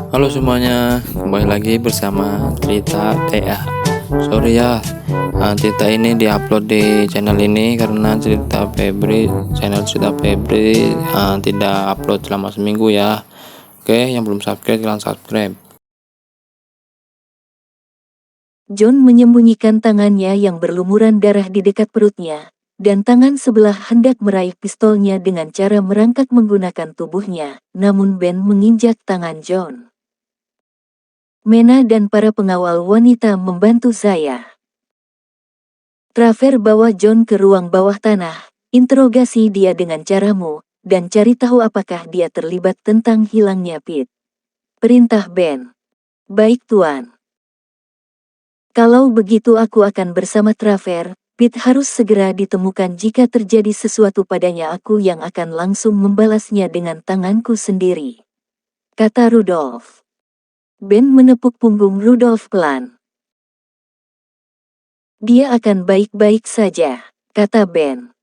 Halo semuanya, kembali lagi bersama Cerita TA. Sorry ya, cerita ini diupload di channel ini karena channel Cerita Febri tidak upload selama seminggu ya. Oke, yang belum subscribe silahkan subscribe. John menyembunyikan tangannya yang berlumuran darah di dekat perutnya, dan tangan sebelah hendak meraih pistolnya dengan cara merangkak menggunakan tubuhnya, namun Ben menginjak tangan John. Mena dan para pengawal wanita membantu saya. Traver bawa John ke ruang bawah tanah, interogasi dia dengan caramu, dan cari tahu apakah dia terlibat tentang hilangnya Pete. Perintah Ben. Baik tuan. Kalau begitu aku akan bersama Traver. Pete harus segera ditemukan. Jika terjadi sesuatu padanya aku yang akan langsung membalasnya dengan tanganku sendiri, kata Rudolph. Ben menepuk punggung Rudolph pelan. Dia akan baik-baik saja, kata Ben.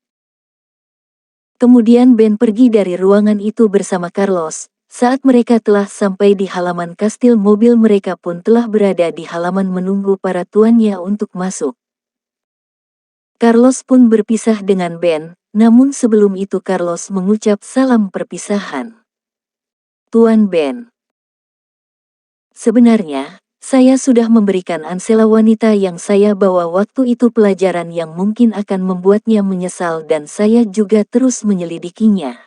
Kemudian Ben pergi dari ruangan itu bersama Carlos. Saat mereka telah sampai di halaman kastil, mobil mereka pun telah berada di halaman menunggu para tuannya untuk masuk. Carlos pun berpisah dengan Ben, namun sebelum itu Carlos mengucap salam perpisahan. Tuan Ben. Sebenarnya, saya sudah memberikan Ansela wanita yang saya bawa waktu itu pelajaran yang mungkin akan membuatnya menyesal dan saya juga terus menyelidikinya.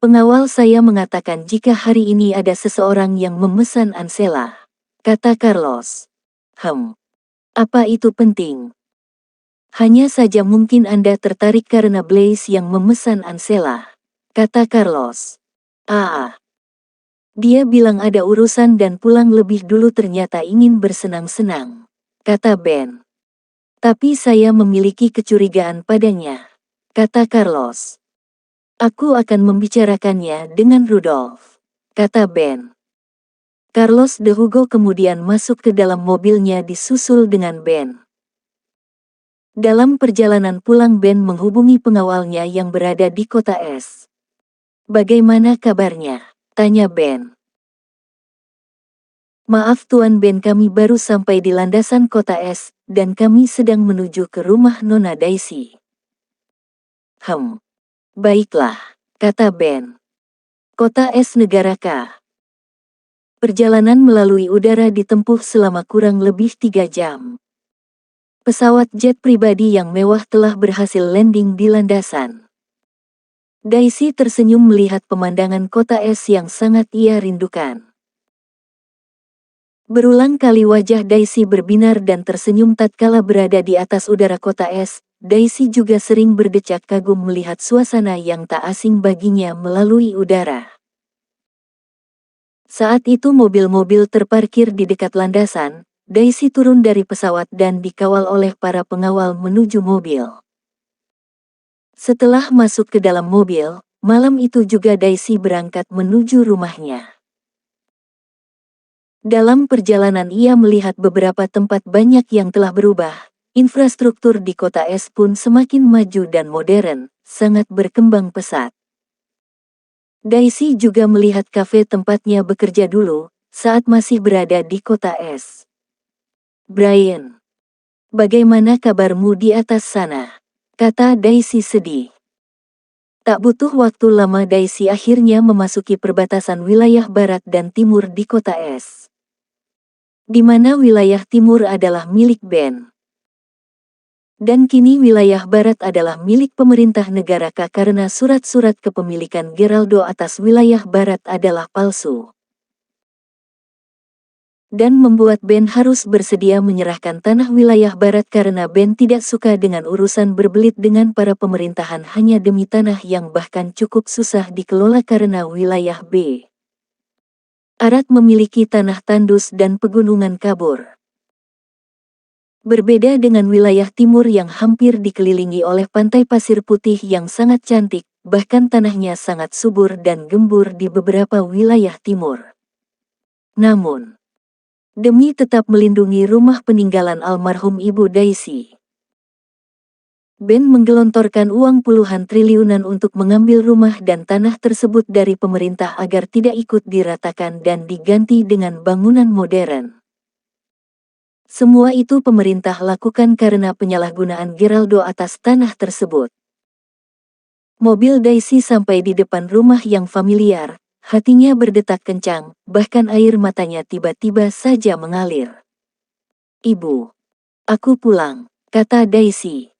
Pengawal saya mengatakan jika hari ini ada seseorang yang memesan Ansela, kata Carlos. Apa itu penting? Hanya saja mungkin Anda tertarik karena Blaze yang memesan Ansela, kata Carlos. Dia bilang ada urusan dan pulang lebih dulu, ternyata ingin bersenang-senang, kata Ben. Tapi saya memiliki kecurigaan padanya, kata Carlos. Aku akan membicarakannya dengan Rudolph, kata Ben. Carlos de Hugo kemudian masuk ke dalam mobilnya disusul dengan Ben. Dalam perjalanan pulang Ben menghubungi pengawalnya yang berada di kota S. Bagaimana kabarnya? Tanya Ben. Maaf Tuan Ben, kami baru sampai di landasan kota S, dan kami sedang menuju ke rumah Nona Daisy. Baiklah, kata Ben. Kota S negara K. Perjalanan melalui udara ditempuh selama kurang lebih 3 jam. Pesawat jet pribadi yang mewah telah berhasil landing di landasan. Daisy tersenyum melihat pemandangan kota S yang sangat ia rindukan. Berulang kali wajah Daisy berbinar dan tersenyum tatkala berada di atas udara kota S. Daisy juga sering berdecak kagum melihat suasana yang tak asing baginya melalui udara. Saat itu mobil-mobil terparkir di dekat landasan. Daisy turun dari pesawat dan dikawal oleh para pengawal menuju mobil. Setelah masuk ke dalam mobil, malam itu juga Daisy berangkat menuju rumahnya. Dalam perjalanan ia melihat beberapa tempat banyak yang telah berubah. Infrastruktur di kota S pun semakin maju dan modern, sangat berkembang pesat. Daisy juga melihat kafe tempatnya bekerja dulu, saat masih berada di kota S. Brian, bagaimana kabarmu di atas sana? Kata Daisy sedih. Tak butuh waktu lama Daisy akhirnya memasuki perbatasan wilayah barat dan timur di kota S. Di mana wilayah timur adalah milik Ben. Dan kini wilayah barat adalah milik pemerintah negara K karena surat-surat kepemilikan Geraldo atas wilayah barat adalah palsu. Dan membuat Ben harus bersedia menyerahkan tanah wilayah barat karena Ben tidak suka dengan urusan berbelit dengan para pemerintahan hanya demi tanah yang bahkan cukup susah dikelola karena wilayah B. Arat memiliki tanah tandus dan pegunungan kabur. Berbeda dengan wilayah timur yang hampir dikelilingi oleh pantai pasir putih yang sangat cantik, bahkan tanahnya sangat subur dan gembur di beberapa wilayah timur. Namun, demi tetap melindungi rumah peninggalan almarhum Ibu Daisy, Ben menggelontorkan uang puluhan triliunan untuk mengambil rumah dan tanah tersebut dari pemerintah agar tidak ikut diratakan dan diganti dengan bangunan modern. Semua itu pemerintah lakukan karena penyalahgunaan Geraldo atas tanah tersebut. Mobil Daisy sampai di depan rumah yang familiar, hatinya berdetak kencang, bahkan air matanya tiba-tiba saja mengalir. "Ibu, aku pulang," kata Daisy.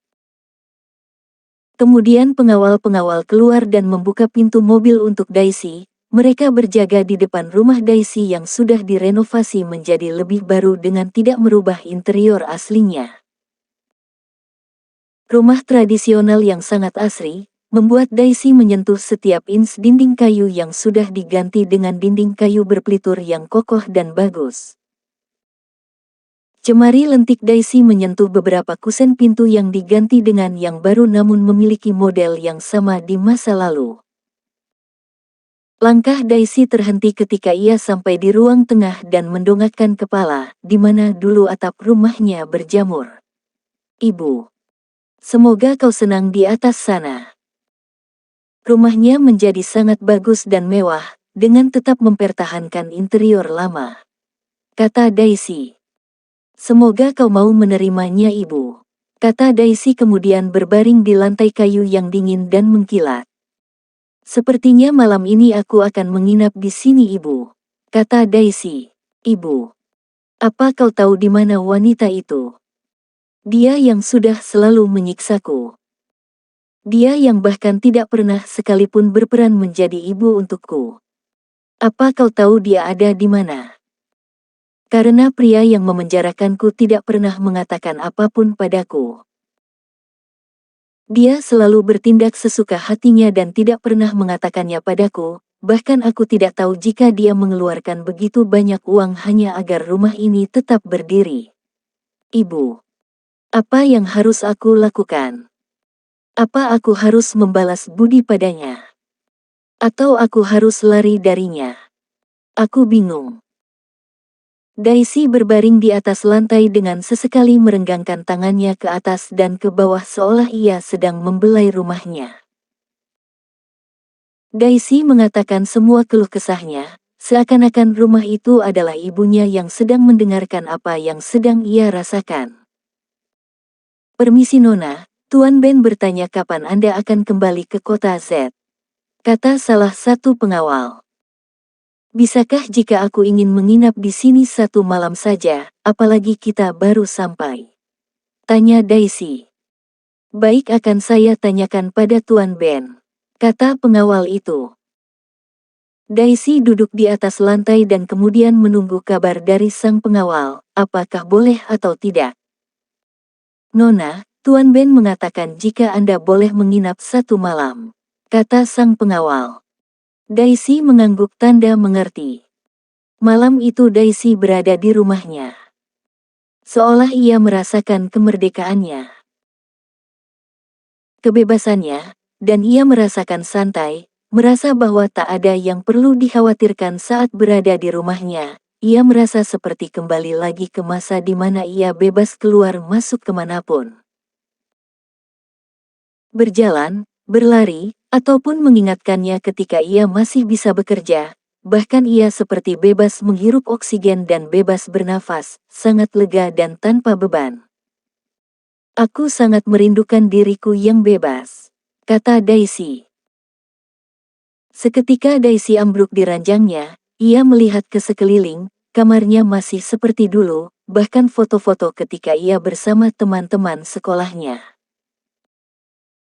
Kemudian pengawal-pengawal keluar dan membuka pintu mobil untuk Daisy. Mereka berjaga di depan rumah Daisy yang sudah direnovasi menjadi lebih baru dengan tidak merubah interior aslinya. Rumah tradisional yang sangat asri, membuat Daisy menyentuh setiap ins dinding kayu yang sudah diganti dengan dinding kayu berpelitur yang kokoh dan bagus. Jemari lentik Daisy menyentuh beberapa kusen pintu yang diganti dengan yang baru namun memiliki model yang sama di masa lalu. Langkah Daisy terhenti ketika ia sampai di ruang tengah dan mendongakkan kepala, di mana dulu atap rumahnya berjamur. "Ibu, semoga kau senang di atas sana." Rumahnya menjadi sangat bagus dan mewah, dengan tetap mempertahankan interior lama. Kata Daisy. "Semoga kau mau menerimanya, Ibu," kata Daisy kemudian berbaring di lantai kayu yang dingin dan mengkilat. "Sepertinya malam ini aku akan menginap di sini, Ibu," kata Daisy. "Ibu, apa kau tahu di mana wanita itu? Dia yang sudah selalu menyiksaku. Dia yang bahkan tidak pernah sekalipun berperan menjadi ibu untukku. Apa kau tahu dia ada di mana? Karena pria yang memenjarakanku tidak pernah mengatakan apapun padaku. Dia selalu bertindak sesuka hatinya dan tidak pernah mengatakannya padaku, bahkan aku tidak tahu jika dia mengeluarkan begitu banyak uang hanya agar rumah ini tetap berdiri. Ibu, apa yang harus aku lakukan? Apa aku harus membalas budi padanya? Atau aku harus lari darinya? Aku bingung." Daisy berbaring di atas lantai dengan sesekali merenggangkan tangannya ke atas dan ke bawah seolah ia sedang membelai rumahnya. Daisy mengatakan semua keluh kesahnya, seakan-akan rumah itu adalah ibunya yang sedang mendengarkan apa yang sedang ia rasakan. "Permisi Nona, Tuan Ben bertanya kapan Anda akan kembali ke kota Z," kata salah satu pengawal. "Bisakah jika aku ingin menginap di sini satu malam saja, apalagi kita baru sampai?" tanya Daisy. "Baik, akan saya tanyakan pada Tuan Ben," kata pengawal itu. Daisy duduk di atas lantai dan kemudian menunggu kabar dari sang pengawal, apakah boleh atau tidak. "Nona, Tuan Ben mengatakan jika Anda boleh menginap satu malam," kata sang pengawal. Daisy mengangguk tanda mengerti. Malam itu Daisy berada di rumahnya. Seolah ia merasakan kemerdekaannya, kebebasannya, dan ia merasakan santai, merasa bahwa tak ada yang perlu dikhawatirkan saat berada di rumahnya. Ia merasa seperti kembali lagi ke masa di mana ia bebas keluar masuk kemanapun. Berjalan, berlari, ataupun mengingatkannya ketika ia masih bisa bekerja, bahkan ia seperti bebas menghirup oksigen dan bebas bernafas, sangat lega dan tanpa beban. "Aku sangat merindukan diriku yang bebas," kata Daisy. Seketika Daisy ambruk di ranjangnya, ia melihat ke sekeliling, kamarnya masih seperti dulu, bahkan foto-foto ketika ia bersama teman-teman sekolahnya.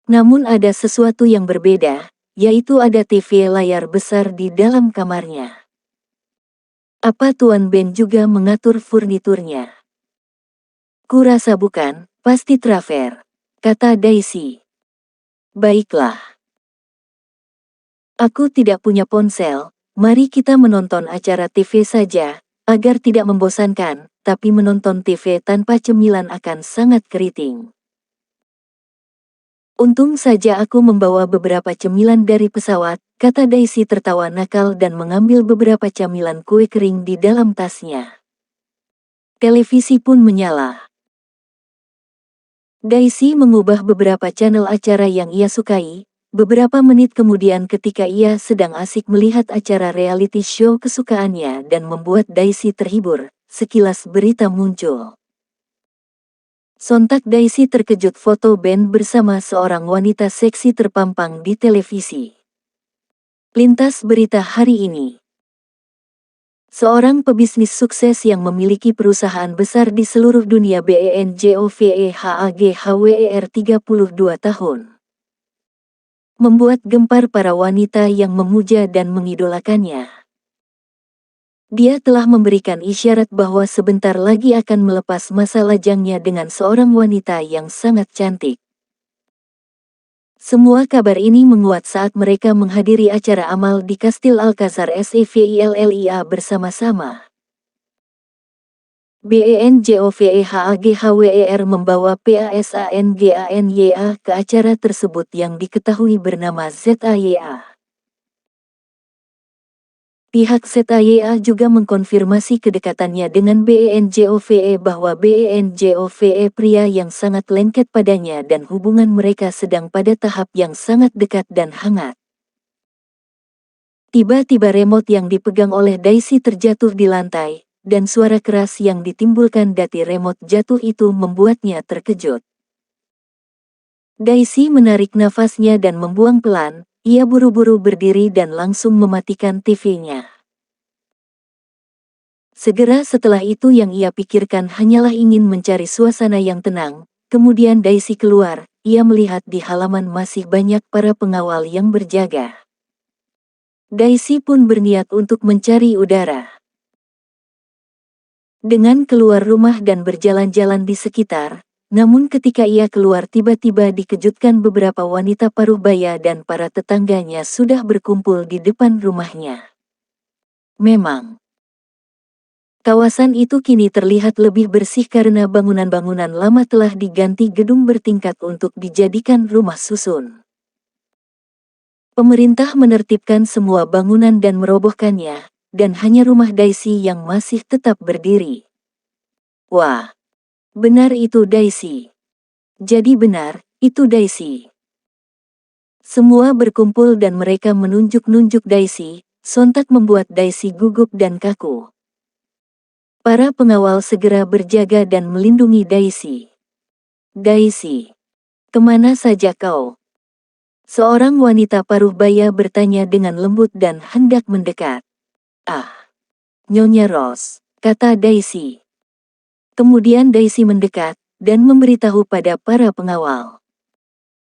Namun ada sesuatu yang berbeda, yaitu ada TV layar besar di dalam kamarnya. "Apa Tuan Ben juga mengatur furniturnya?" "Kurasa bukan, pasti Traver," kata Daisy. "Baiklah. Aku tidak punya ponsel, mari kita menonton acara TV saja, agar tidak membosankan, tapi menonton TV tanpa cemilan akan sangat keriting. Untung saja aku membawa beberapa cemilan dari pesawat," kata Daisy tertawa nakal dan mengambil beberapa camilan kue kering di dalam tasnya. Televisi pun menyala. Daisy mengubah beberapa channel acara yang ia sukai, beberapa menit kemudian ketika ia sedang asik melihat acara reality show kesukaannya dan membuat Daisy terhibur, sekilas berita muncul. Sontak Daisy terkejut foto Ben bersama seorang wanita seksi terpampang di televisi. Lintas berita hari ini. Seorang pebisnis sukses yang memiliki perusahaan besar di seluruh dunia BENJOVEHAGHWER 32 tahun. Membuat gempar para wanita yang memuja dan mengidolakannya. Dia telah memberikan isyarat bahwa sebentar lagi akan melepas masa lajangnya dengan seorang wanita yang sangat cantik. Semua kabar ini menguat saat mereka menghadiri acara amal di Kastil Alcazar SEVILLIA bersama-sama. BENJOVEHAGHWER membawa PASANGANYA ke acara tersebut yang diketahui bernama ZAYA. Pihak ZAYA juga mengkonfirmasi kedekatannya dengan BENJOVE bahwa BENJOVE pria yang sangat lengket padanya dan hubungan mereka sedang pada tahap yang sangat dekat dan hangat. Tiba-tiba remote yang dipegang oleh Daisy terjatuh di lantai, dan suara keras yang ditimbulkan dari remote jatuh itu membuatnya terkejut. Daisy menarik nafasnya dan membuang pelan, ia buru-buru berdiri dan langsung mematikan TV-nya. Segera setelah itu yang ia pikirkan hanyalah ingin mencari suasana yang tenang, kemudian Daisy keluar, ia melihat di halaman masih banyak para pengawal yang berjaga. Daisy pun berniat untuk mencari udara. Dengan keluar rumah dan berjalan-jalan di sekitar, namun ketika ia keluar tiba-tiba dikejutkan beberapa wanita paruh baya dan para tetangganya sudah berkumpul di depan rumahnya. Memang, kawasan itu kini terlihat lebih bersih karena bangunan-bangunan lama telah diganti gedung bertingkat untuk dijadikan rumah susun. Pemerintah menertibkan semua bangunan dan merobohkannya, dan hanya rumah Daisy yang masih tetap berdiri. Wah, benar itu Daisy. Jadi benar, itu Daisy. Semua berkumpul dan mereka menunjuk-nunjuk Daisy, sontak membuat Daisy gugup dan kaku. Para pengawal segera berjaga dan melindungi Daisy. Daisy, kemana saja kau? Seorang wanita paruh baya bertanya dengan lembut dan hendak mendekat. Ah, Nyonya Rose, kata Daisy. Kemudian Daisy mendekat, dan memberitahu pada para pengawal.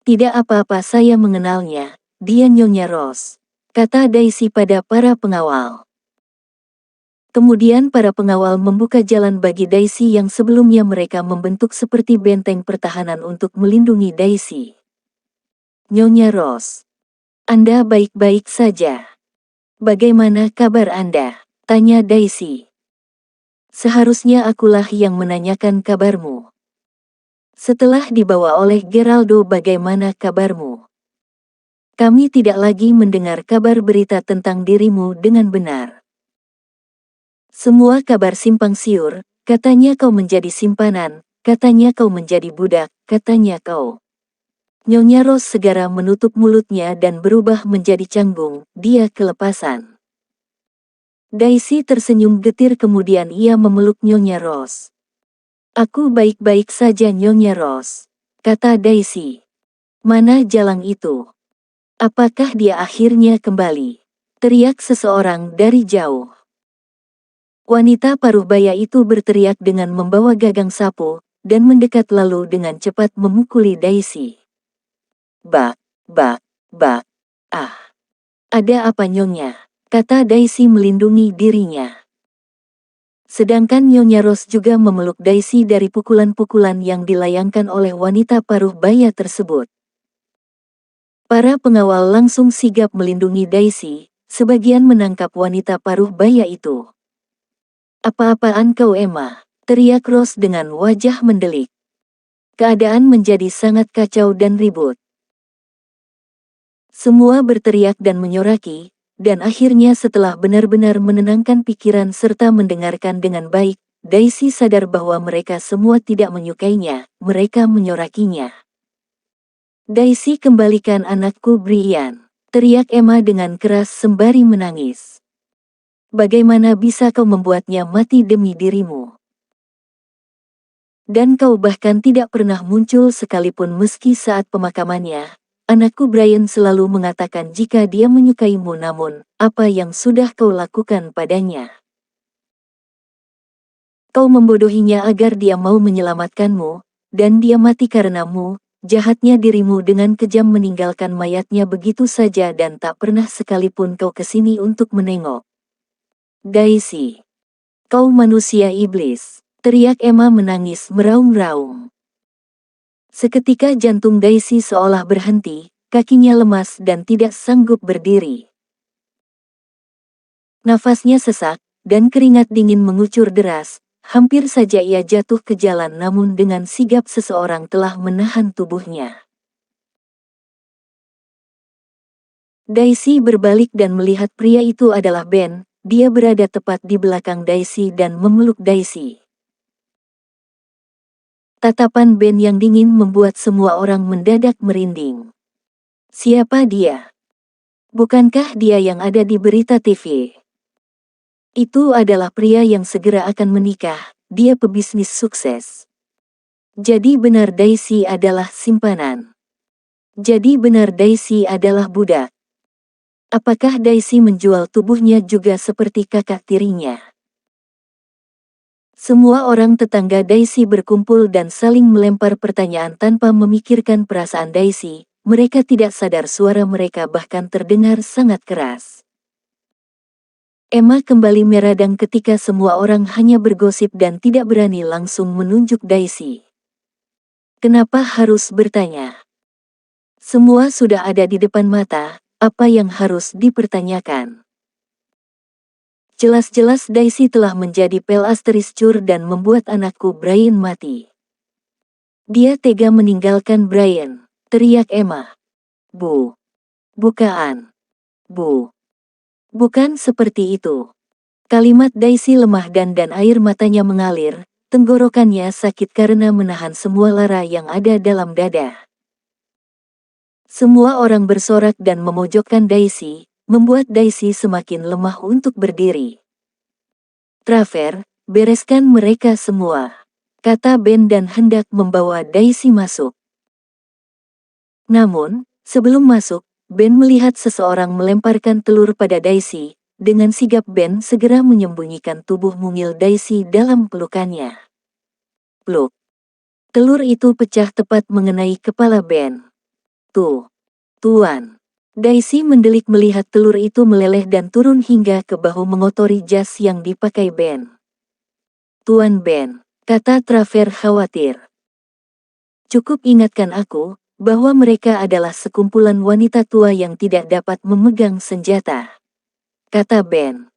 Tidak apa-apa, saya mengenalnya, dia Nyonya Rose, kata Daisy pada para pengawal. Kemudian para pengawal membuka jalan bagi Daisy yang sebelumnya mereka membentuk seperti benteng pertahanan untuk melindungi Daisy. Nyonya Rose, Anda baik-baik saja. Bagaimana kabar Anda? Tanya Daisy. Seharusnya akulah yang menanyakan kabarmu. Setelah dibawa oleh Geraldo, bagaimana kabarmu? Kami tidak lagi mendengar kabar berita tentang dirimu dengan benar. Semua kabar simpang siur, katanya kau menjadi simpanan, katanya kau menjadi budak, katanya kau. Nyonya Rose segera menutup mulutnya dan berubah menjadi canggung, dia kelepasan. Daisy tersenyum getir kemudian ia memeluk Nyonya Rose. Aku baik-baik saja Nyonya Rose, kata Daisy. Mana Jalang itu? Apakah dia akhirnya kembali? Teriak seseorang dari jauh. Wanita paruh baya itu berteriak dengan membawa gagang sapu, dan mendekat lalu dengan cepat memukuli Daisy. Bak, bak, bak. Ah. Ada apa Nyonya? Kata Daisy melindungi dirinya. Sedangkan Nyonya Rose juga memeluk Daisy dari pukulan-pukulan yang dilayangkan oleh wanita paruh baya tersebut. Para pengawal langsung sigap melindungi Daisy, sebagian menangkap wanita paruh baya itu. Apa-apaan kau Emma? Teriak Rose dengan wajah mendelik. Keadaan menjadi sangat kacau dan ribut. Semua berteriak dan menyoraki, dan akhirnya setelah benar-benar menenangkan pikiran serta mendengarkan dengan baik, Daisy sadar bahwa mereka semua tidak menyukainya, mereka menyorakinya. Daisy, kembalikan anakku Brian, teriak Emma dengan keras sembari menangis. Bagaimana bisa kau membuatnya mati demi dirimu? Dan kau bahkan tidak pernah muncul sekalipun meski saat pemakamannya. Anakku Brian selalu mengatakan jika dia menyukaimu, namun, apa yang sudah kau lakukan padanya? Kau membodohinya agar dia mau menyelamatkanmu, dan dia mati karenamu. Jahatnya dirimu dengan kejam meninggalkan mayatnya begitu saja dan tak pernah sekalipun kau kesini untuk menengok. Daisy, kau manusia iblis, teriak Emma menangis meraung-raung. Seketika jantung Daisy seolah berhenti, kakinya lemas dan tidak sanggup berdiri. Nafasnya sesak, dan keringat dingin mengucur deras, hampir saja ia jatuh ke jalan, namun dengan sigap seseorang telah menahan tubuhnya. Daisy berbalik dan melihat pria itu adalah Ben. Dia berada tepat di belakang Daisy dan memeluk Daisy. Tatapan Ben yang dingin membuat semua orang mendadak merinding. Siapa dia? Bukankah dia yang ada di berita TV? Itu adalah pria yang segera akan menikah, dia pebisnis sukses. Jadi benar Daisy adalah simpanan. Jadi benar Daisy adalah budak. Apakah Daisy menjual tubuhnya juga seperti kakak tirinya? Semua orang tetangga Daisy berkumpul dan saling melempar pertanyaan tanpa memikirkan perasaan Daisy. Mereka tidak sadar suara mereka bahkan terdengar sangat keras. Emma kembali meradang ketika semua orang hanya bergosip dan tidak berani langsung menunjuk Daisy. Kenapa harus bertanya? Semua sudah ada di depan mata, apa yang harus dipertanyakan? Jelas-jelas Daisy telah menjadi pelasteris cur dan membuat anakku Brian mati. Dia tega meninggalkan Brian, teriak Emma. Bu. Bukaan. Bu. Bukan seperti itu. Kalimat Daisy lemah dan air matanya mengalir, tenggorokannya sakit karena menahan semua lara yang ada dalam dada. Semua orang bersorak dan memojokkan Daisy, membuat Daisy semakin lemah untuk berdiri. Traver, bereskan mereka semua, kata Ben dan hendak membawa Daisy masuk. Namun, sebelum masuk, Ben melihat seseorang melemparkan telur pada Daisy. Dengan sigap Ben segera menyembunyikan tubuh mungil Daisy dalam pelukannya. Pluk. Telur itu pecah tepat mengenai kepala Ben. Tuan. Daisy mendelik melihat telur itu meleleh dan turun hingga ke bahu mengotori jas yang dipakai Ben. Tuan Ben, kata Traver khawatir. Cukup ingatkan aku, bahwa mereka adalah sekumpulan wanita tua yang tidak dapat memegang senjata, kata Ben.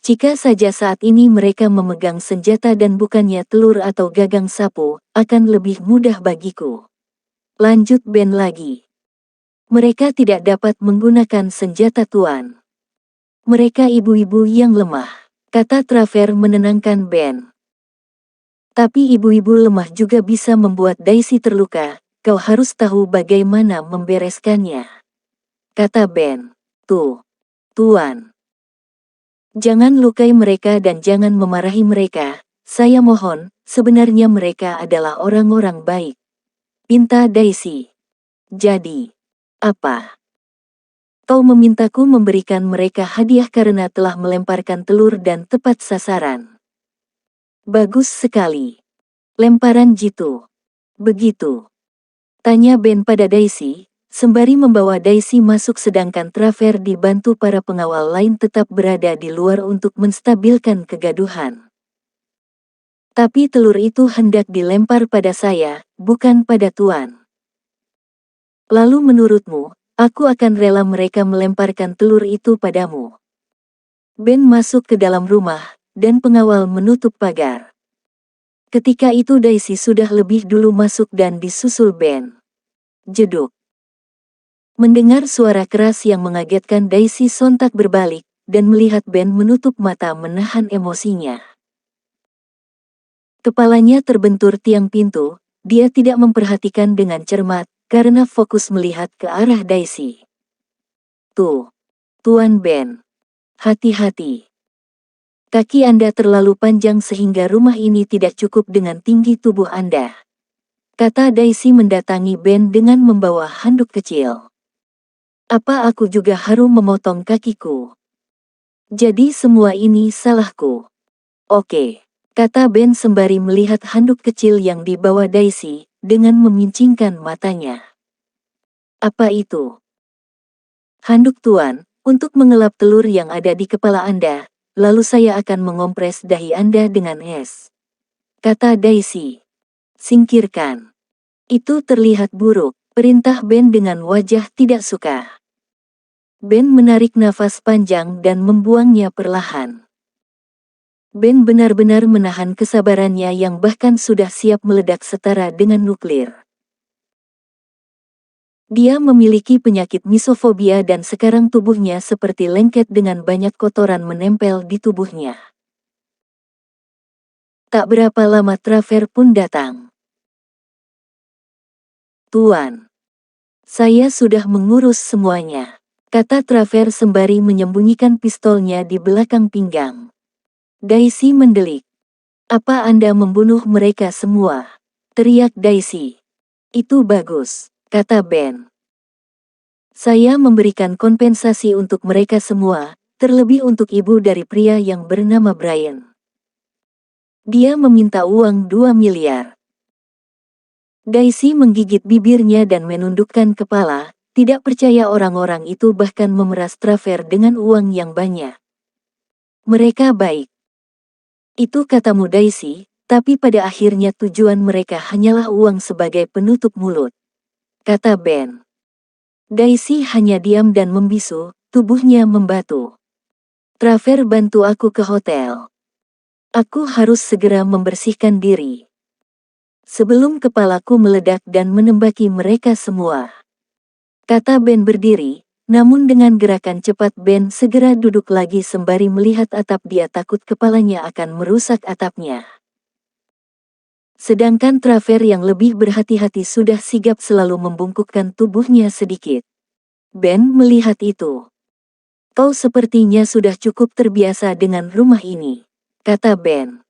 Jika saja saat ini mereka memegang senjata dan bukannya telur atau gagang sapu, akan lebih mudah bagiku. Lanjut Ben lagi. Mereka tidak dapat menggunakan senjata tuan. Mereka ibu-ibu yang lemah, kata Traver menenangkan Ben. Tapi ibu-ibu lemah juga bisa membuat Daisy terluka, kau harus tahu bagaimana membereskannya, kata Ben. Tuan. Jangan lukai mereka dan jangan memarahi mereka, saya mohon, sebenarnya mereka adalah orang-orang baik, pinta Daisy. Jadi, apa? Kau memintaku memberikan mereka hadiah karena telah melemparkan telur dan tepat sasaran. Bagus sekali. Lemparan jitu. Begitu. Tanya Ben pada Daisy, sembari membawa Daisy masuk sedangkan Traver dibantu para pengawal lain tetap berada di luar untuk menstabilkan kegaduhan. Tapi telur itu hendak dilempar pada saya, bukan pada tuan. Lalu menurutmu, aku akan rela mereka melemparkan telur itu padamu? Ben masuk ke dalam rumah, dan pengawal menutup pagar. Ketika itu Daisy sudah lebih dulu masuk dan disusul Ben. Jeduk. Mendengar suara keras yang mengagetkan Daisy sontak berbalik, dan melihat Ben menutup mata menahan emosinya. Kepalanya terbentur tiang pintu, dia tidak memperhatikan dengan cermat, karena fokus melihat ke arah Daisy. Tuh, Tuan Ben. Hati-hati. Kaki Anda terlalu panjang sehingga rumah ini tidak cukup dengan tinggi tubuh Anda. Kata Daisy mendatangi Ben dengan membawa handuk kecil. Apa aku juga harus memotong kakiku? Jadi semua ini salahku. Oke, kata Ben sembari melihat handuk kecil yang dibawa Daisy, dengan memincingkan matanya. Apa itu? Handuk Tuan, untuk mengelap telur yang ada di kepala Anda, lalu saya akan mengompres dahi Anda dengan es. Kata Daisy. Singkirkan. Itu terlihat buruk, perintah Ben dengan wajah tidak suka. Ben menarik nafas panjang dan membuangnya perlahan. Ben benar-benar menahan kesabarannya yang bahkan sudah siap meledak setara dengan nuklir. Dia memiliki penyakit misofobia dan sekarang tubuhnya seperti lengket dengan banyak kotoran menempel di tubuhnya. Tak berapa lama Traver pun datang. Tuan, saya sudah mengurus semuanya, kata Traver sembari menyembunyikan pistolnya di belakang pinggang. Daisy mendelik. Apa Anda membunuh mereka semua? Teriak Daisy. Itu bagus, kata Ben. Saya memberikan kompensasi untuk mereka semua, terlebih untuk ibu dari pria yang bernama Brian. Dia meminta uang 2 miliar. Daisy menggigit bibirnya dan menundukkan kepala, tidak percaya orang-orang itu bahkan memeras Traver dengan uang yang banyak. Mereka baik. Itu katamu Daisy, tapi pada akhirnya tujuan mereka hanyalah uang sebagai penutup mulut. Kata Ben. Daisy hanya diam dan membisu, tubuhnya membatu. Traver bantu aku ke hotel. Aku harus segera membersihkan diri. Sebelum kepalaku meledak dan menembaki mereka semua. Kata Ben berdiri, namun dengan gerakan cepat Ben segera duduk lagi sembari melihat atap. Dia takut kepalanya akan merusak atapnya. Sedangkan Traver yang lebih berhati-hati sudah sigap selalu membungkukkan tubuhnya sedikit. Ben melihat itu. Kau sepertinya sudah cukup terbiasa dengan rumah ini, kata Ben.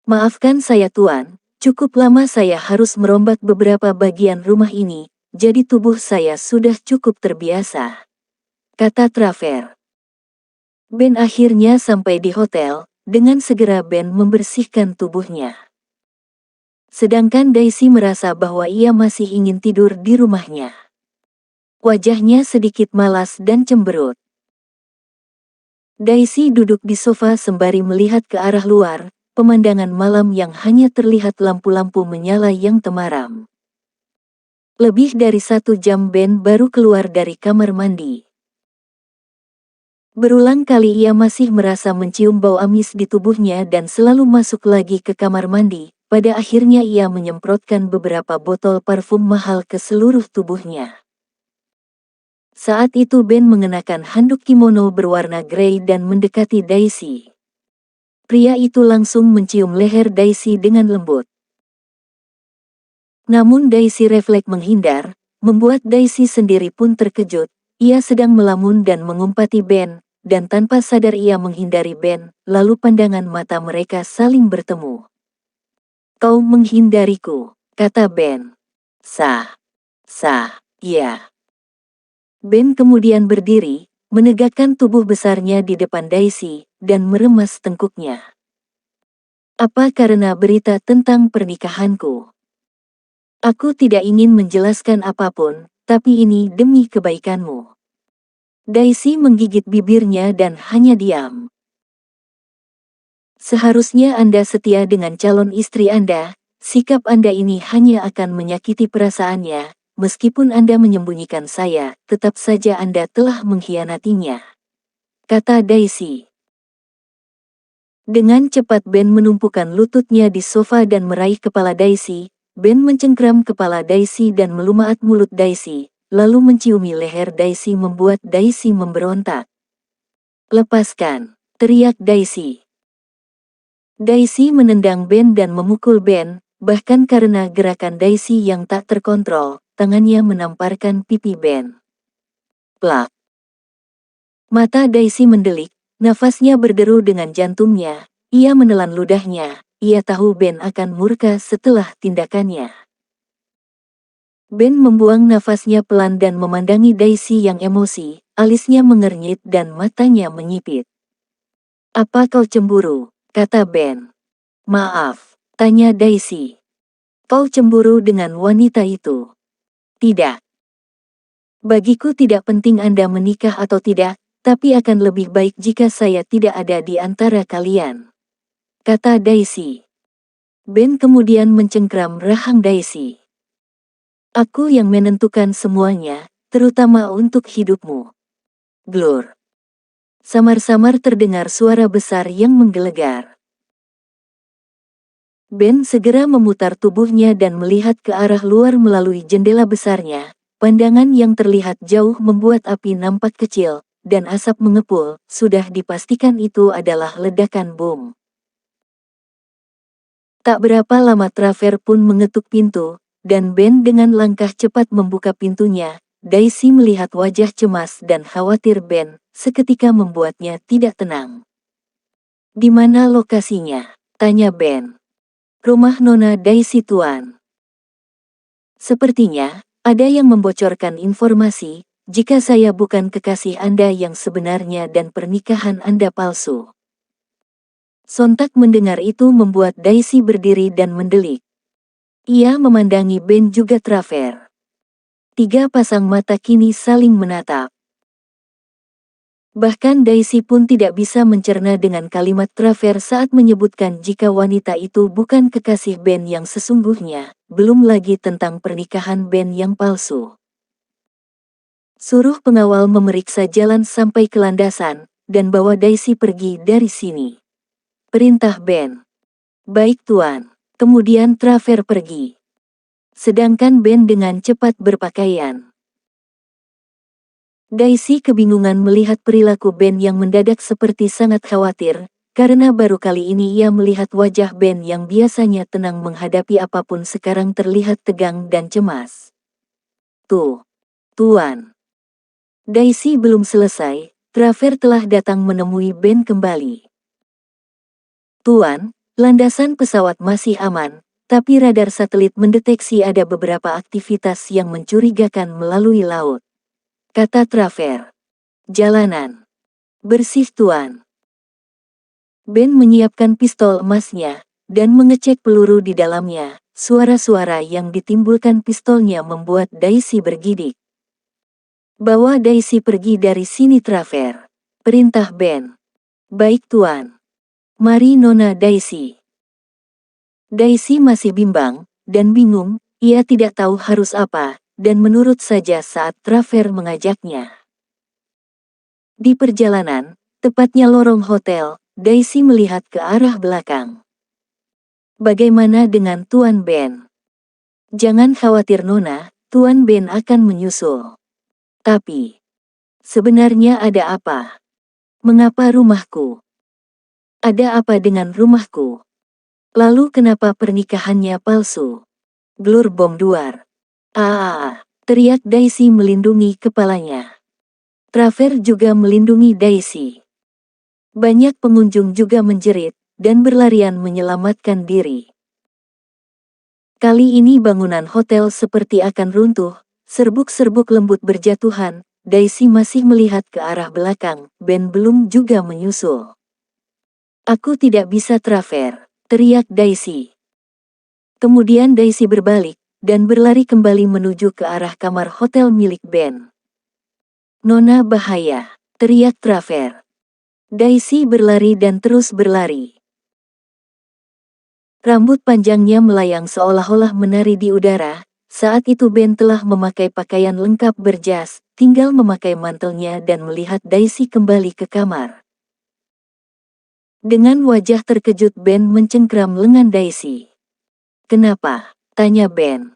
Maafkan saya Tuan, cukup lama saya harus merombak beberapa bagian rumah ini, jadi tubuh saya sudah cukup terbiasa, kata Traver. Ben akhirnya sampai di hotel, dengan segera Ben membersihkan tubuhnya. Sedangkan Daisy merasa bahwa ia masih ingin tidur di rumahnya. Wajahnya sedikit malas dan cemberut. Daisy duduk di sofa sembari melihat ke arah luar, pemandangan malam yang hanya terlihat lampu-lampu menyala yang temaram. Lebih dari 1 jam Ben baru keluar dari kamar mandi. Berulang kali ia masih merasa mencium bau amis di tubuhnya dan selalu masuk lagi ke kamar mandi. Pada akhirnya ia menyemprotkan beberapa botol parfum mahal ke seluruh tubuhnya. Saat itu Ben mengenakan handuk kimono berwarna grey dan mendekati Daisy. Pria itu langsung mencium leher Daisy dengan lembut. Namun Daisy refleks menghindar, membuat Daisy sendiri pun terkejut. Ia sedang melamun dan mengumpati Ben, dan tanpa sadar ia menghindari Ben, lalu pandangan mata mereka saling bertemu. Kau menghindariku, kata Ben. Sah, iya. Ben kemudian berdiri, menegakkan tubuh besarnya di depan Daisy, dan meremas tengkuknya. Apa karena berita tentang pernikahanku? Aku tidak ingin menjelaskan apapun, tapi ini demi kebaikanmu. Daisy menggigit bibirnya dan hanya diam. Seharusnya Anda setia dengan calon istri Anda, sikap Anda ini hanya akan menyakiti perasaannya. Meskipun Anda menyembunyikan saya, tetap saja Anda telah mengkhianatinya, kata Daisy. Dengan cepat Ben menumpukan lututnya di sofa dan meraih kepala Daisy. Ben mencengkram kepala Daisy dan melumaat mulut Daisy, lalu menciumi leher Daisy membuat Daisy memberontak. Lepaskan, teriak Daisy. Daisy menendang Ben dan memukul Ben, bahkan karena gerakan Daisy yang tak terkontrol, tangannya menamparkan pipi Ben. Plak. Mata Daisy mendelik, nafasnya berderu dengan jantungnya, ia menelan ludahnya, ia tahu Ben akan murka setelah tindakannya. Ben membuang nafasnya pelan dan memandangi Daisy yang emosi, alisnya mengernyit dan matanya menyipit. "Apa kau cemburu?" kata Ben. "Maaf," tanya Daisy. "Kau cemburu dengan wanita itu?" "Tidak. Bagiku tidak penting Anda menikah atau tidak, tapi akan lebih baik jika saya tidak ada di antara kalian," kata Daisy. Ben kemudian mencengkram rahang Daisy. "Aku yang menentukan semuanya, terutama untuk hidupmu." Glur. Samar-samar terdengar suara besar yang menggelegar. Ben segera memutar tubuhnya dan melihat ke arah luar melalui jendela besarnya. Pandangan yang terlihat jauh membuat api nampak kecil, dan asap mengepul. Sudah dipastikan itu adalah ledakan bom. Tak berapa lama Traver pun mengetuk pintu, dan Ben dengan langkah cepat membuka pintunya. Daisy melihat wajah cemas dan khawatir Ben, seketika membuatnya tidak tenang. "Di mana lokasinya?" tanya Ben. "Rumah Nona Daisy, Tuan." "Sepertinya, ada yang membocorkan informasi, jika saya bukan kekasih Anda yang sebenarnya dan pernikahan Anda palsu." Sontak mendengar itu membuat Daisy berdiri dan mendelik. Ia memandangi Ben juga Traver. Tiga pasang mata kini saling menatap. Bahkan Daisy pun tidak bisa mencerna dengan kalimat Traver saat menyebutkan jika wanita itu bukan kekasih Ben yang sesungguhnya, belum lagi tentang pernikahan Ben yang palsu. "Suruh pengawal memeriksa jalan sampai ke landasan, dan bawa Daisy pergi dari sini," perintah Ben. "Baik Tuan." Kemudian Traver pergi. Sedangkan Ben dengan cepat berpakaian. Daisy kebingungan melihat perilaku Ben yang mendadak seperti sangat khawatir, karena baru kali ini ia melihat wajah Ben yang biasanya tenang menghadapi apapun sekarang terlihat tegang dan cemas. "Tuh, Tuan." Daisy belum selesai, Traver telah datang menemui Ben kembali. "Tuan, landasan pesawat masih aman, tapi radar satelit mendeteksi ada beberapa aktivitas yang mencurigakan melalui laut," kata Traver. "Jalanan bersih Tuan." Ben menyiapkan pistol emasnya, dan mengecek peluru di dalamnya. Suara-suara yang ditimbulkan pistolnya membuat Daisy bergidik. "Bawa Daisy pergi dari sini Traver," perintah Ben. "Baik Tuan." "Mari Nona Daisy." Daisy masih bimbang, dan bingung, ia tidak tahu harus apa, dan menurut saja saat Traver mengajaknya. Di perjalanan, tepatnya lorong hotel, Daisy melihat ke arah belakang. "Bagaimana dengan Tuan Ben?" "Jangan khawatir Nona, Tuan Ben akan menyusul." "Tapi, sebenarnya ada apa? Mengapa rumahku? Ada apa dengan rumahku? Lalu kenapa pernikahannya palsu?" Glur bom duar. "Ah!" teriak Daisy melindungi kepalanya. Traver juga melindungi Daisy. Banyak pengunjung juga menjerit, dan berlarian menyelamatkan diri. Kali ini bangunan hotel seperti akan runtuh, serbuk-serbuk lembut berjatuhan. Daisy masih melihat ke arah belakang, Ben belum juga menyusul. "Aku tidak bisa Traver," teriak Daisy. Kemudian Daisy berbalik, dan berlari kembali menuju ke arah kamar hotel milik Ben. "Nona bahaya," teriak Traver. Daisy berlari dan terus berlari. Rambut panjangnya melayang seolah-olah menari di udara. Saat itu Ben telah memakai pakaian lengkap berjas, tinggal memakai mantelnya dan melihat Daisy kembali ke kamar. Dengan wajah terkejut Ben mencengkram lengan Daisy. "Kenapa?" tanya Ben.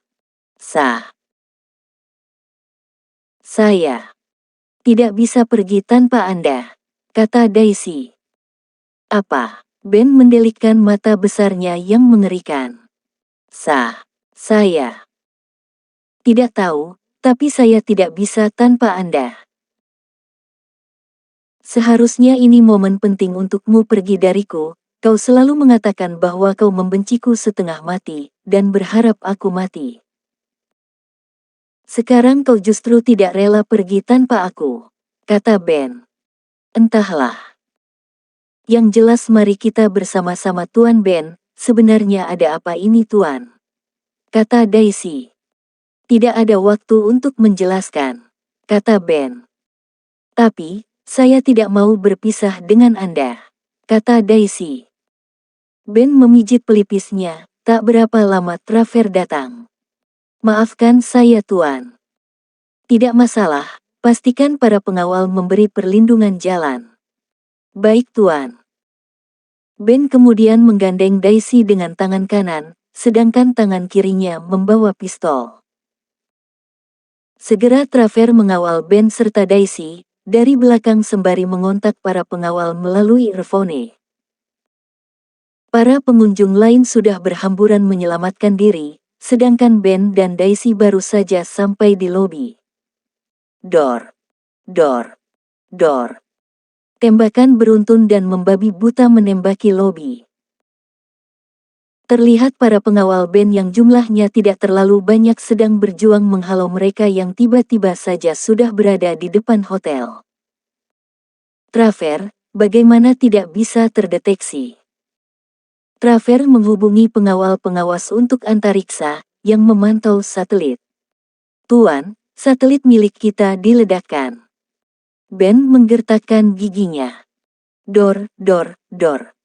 Saya tidak bisa pergi tanpa Anda," kata Daisy. "Apa?" Ben mendelikkan mata besarnya yang mengerikan. Saya tidak tahu, tapi saya tidak bisa tanpa Anda. Seharusnya ini momen penting untukmu pergi dariku. Kau selalu mengatakan bahwa kau membenciku setengah mati, dan berharap aku mati. Sekarang kau justru tidak rela pergi tanpa aku, kata Ben. Entahlah. Yang jelas mari kita bersama-sama Tuan Ben, sebenarnya ada apa ini Tuan? Kata Daisy. Tidak ada waktu untuk menjelaskan, kata Ben. Tapi, saya tidak mau berpisah dengan Anda, kata Daisy. Ben memijit pelipisnya, tak berapa lama Traver datang. Maafkan saya Tuan. Tidak masalah, pastikan para pengawal memberi perlindungan jalan. Baik Tuan. Ben kemudian menggandeng Daisy dengan tangan kanan, sedangkan tangan kirinya membawa pistol. Segera Traver mengawal Ben serta Daisy, dari belakang sembari mengontak para pengawal melalui earphone. Para pengunjung lain sudah berhamburan menyelamatkan diri, sedangkan Ben dan Daisy baru saja sampai di lobi. Dor, dor, dor. Tembakan beruntun dan membabi buta menembaki lobi. Terlihat para pengawal Ben yang jumlahnya tidak terlalu banyak sedang berjuang menghalau mereka yang tiba-tiba saja sudah berada di depan hotel. Traver, bagaimana tidak bisa terdeteksi? Traver menghubungi pengawal pengawas untuk antariksa, yang memantau satelit. Tuan, satelit milik kita diledakkan. Ben menggertakkan giginya. Dor, dor, dor.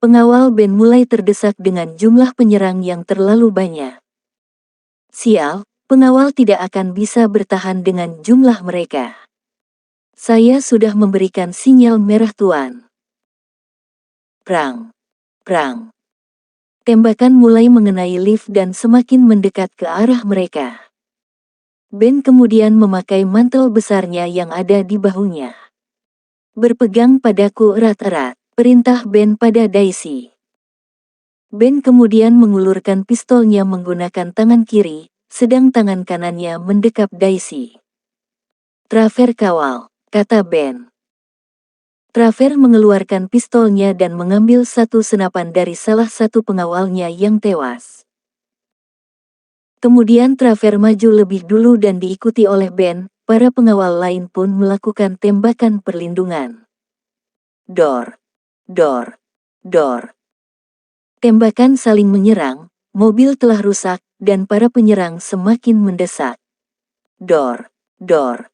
Pengawal Ben mulai terdesak dengan jumlah penyerang yang terlalu banyak. Sial, pengawal tidak akan bisa bertahan dengan jumlah mereka. Saya sudah memberikan sinyal merah Tuan. Prang. Prang. Tembakan mulai mengenai lift dan semakin mendekat ke arah mereka. Ben kemudian memakai mantel besarnya yang ada di bahunya. Berpegang padaku erat-erat, perintah Ben pada Daisy. Ben kemudian mengulurkan pistolnya menggunakan tangan kiri, sedang tangan kanannya mendekap Daisy. Traver kawal, kata Ben. Traver mengeluarkan pistolnya dan mengambil satu senapan dari salah satu pengawalnya yang tewas. Kemudian Traver maju lebih dulu dan diikuti oleh Ben, para pengawal lain pun melakukan tembakan perlindungan. Dor, dor, dor. Tembakan saling menyerang, mobil telah rusak, dan para penyerang semakin mendesak. Dor, dor.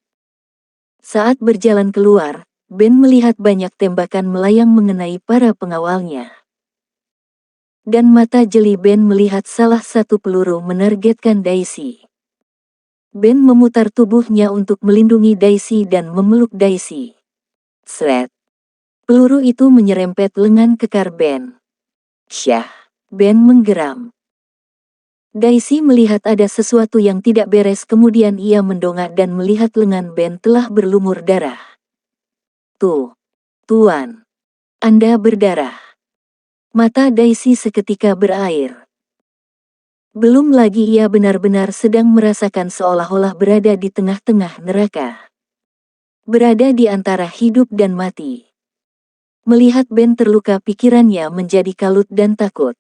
Saat berjalan keluar, Ben melihat banyak tembakan melayang mengenai para pengawalnya. Dan mata jeli Ben melihat salah satu peluru menargetkan Daisy. Ben memutar tubuhnya untuk melindungi Daisy dan memeluk Daisy. Sret. Peluru itu menyerempet lengan kekar Ben. Syah. Ben menggeram. Daisy melihat ada sesuatu yang tidak beres kemudian ia mendongak dan melihat lengan Ben telah berlumur darah. Tuan. Anda berdarah. Mata Daisy seketika berair. Belum lagi ia benar-benar sedang merasakan seolah-olah berada di tengah-tengah neraka. Berada di antara hidup dan mati. Melihat Ben terluka pikirannya menjadi kalut dan takut.